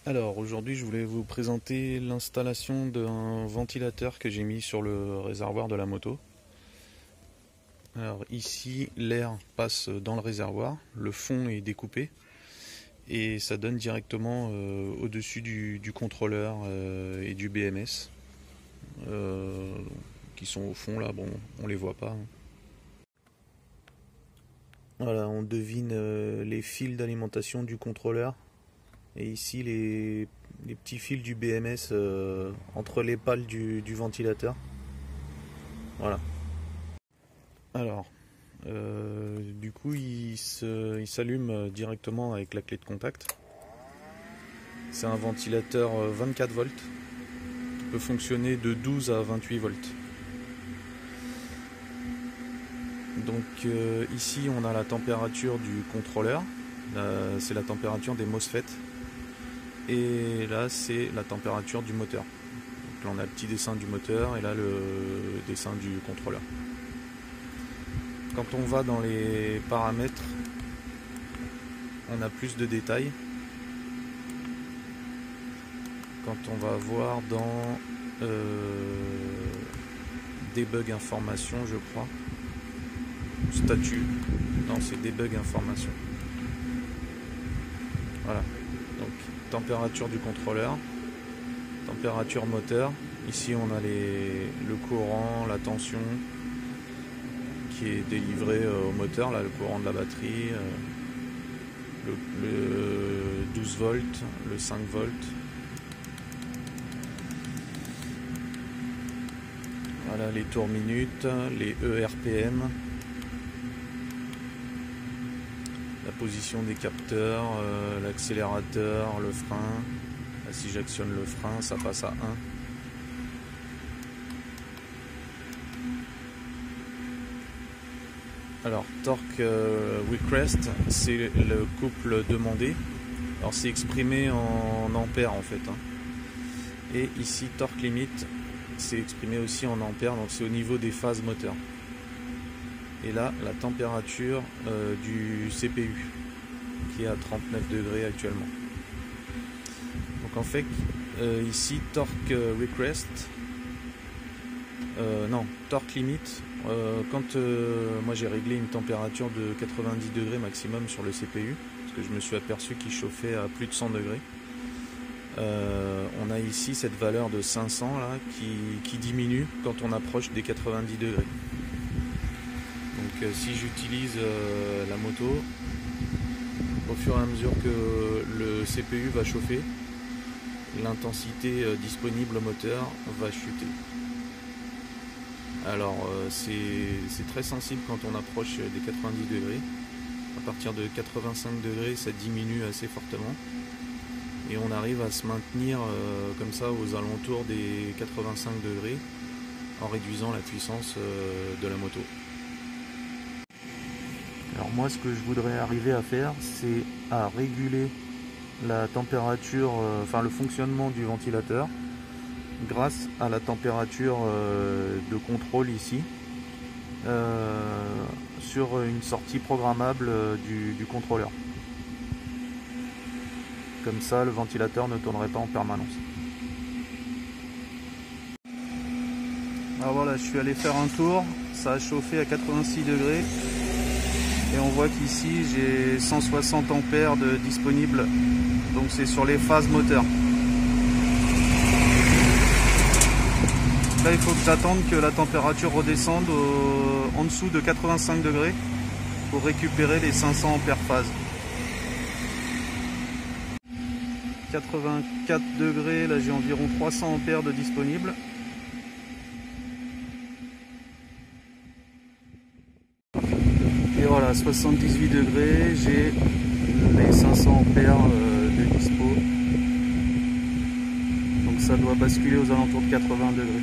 Alors aujourd'hui je voulais vous présenter l'installation d'un ventilateur que j'ai mis sur le réservoir de la moto. Alors ici l'air passe dans le réservoir, le fond est découpé et ça donne directement au-dessus du contrôleur et du BMS qui sont au fond là, bon on les voit pas. Voilà, on devine les fils d'alimentation du contrôleur. Et ici les petits fils du BMS entre les pales du ventilateur. Voilà. Alors, du coup il s'allume directement avec la clé de contact. C'est un ventilateur 24 volts qui peut fonctionner de 12 à 28 volts. Donc ici on a la température du contrôleur, c'est la température des MOSFET. Et là c'est la température du moteur. Donc là on a le petit dessin du moteur et là le dessin du contrôleur. Quand on va dans les paramètres, on a plus de détails. Quand on va voir dans debug information, je crois, statut, non c'est debug information. Voilà, donc température du contrôleur, température moteur. Ici on a le courant, la tension qui est délivré au moteur, là le courant de la batterie, le 12 volts, le 5 volts. Voilà les tours minutes, les ERPM, la position des capteurs, l'accélérateur, le frein. Là, si j'actionne le frein, ça passe à 1. Alors, torque request, c'est le couple demandé. Alors, c'est exprimé en ampères en fait. Et ici, torque limit, c'est exprimé aussi en ampères, donc c'est au niveau des phases moteurs. Et là, la température du CPU, qui est à 39 degrés actuellement. Donc en fait, ici, torque request, non, torque limit, quand moi j'ai réglé une température de 90 degrés maximum sur le CPU, parce que je me suis aperçu qu'il chauffait à plus de 100 degrés, on a ici cette valeur de 500 là, qui diminue quand on approche des 90 degrés. Donc si j'utilise la moto, au fur et à mesure que le CPU va chauffer, l'intensité disponible au moteur va chuter. Alors c'est très sensible quand on approche des 90 degrés. À partir de 85 degrés, ça diminue assez fortement. Et on arrive à se maintenir comme ça aux alentours des 85 degrés en réduisant la puissance de la moto. Alors moi ce que je voudrais arriver à faire, c'est à réguler la température, enfin le fonctionnement du ventilateur grâce à la température de contrôle ici sur une sortie programmable du contrôleur. Comme ça le ventilateur ne tournerait pas en permanence. Alors voilà, je suis allé faire un tour, ça a chauffé à 86 degrés. Et on voit qu'ici j'ai 160 ampères de disponible, donc c'est sur les phases moteurs. Là il faut que j'attende que la température redescende en dessous de 85 degrés pour récupérer les 500 ampères phase. 84 degrés, là j'ai environ 300 ampères de disponible. Et voilà, 78 degrés, j'ai les 500 ampères de dispo. Donc ça doit basculer aux alentours de 80 degrés.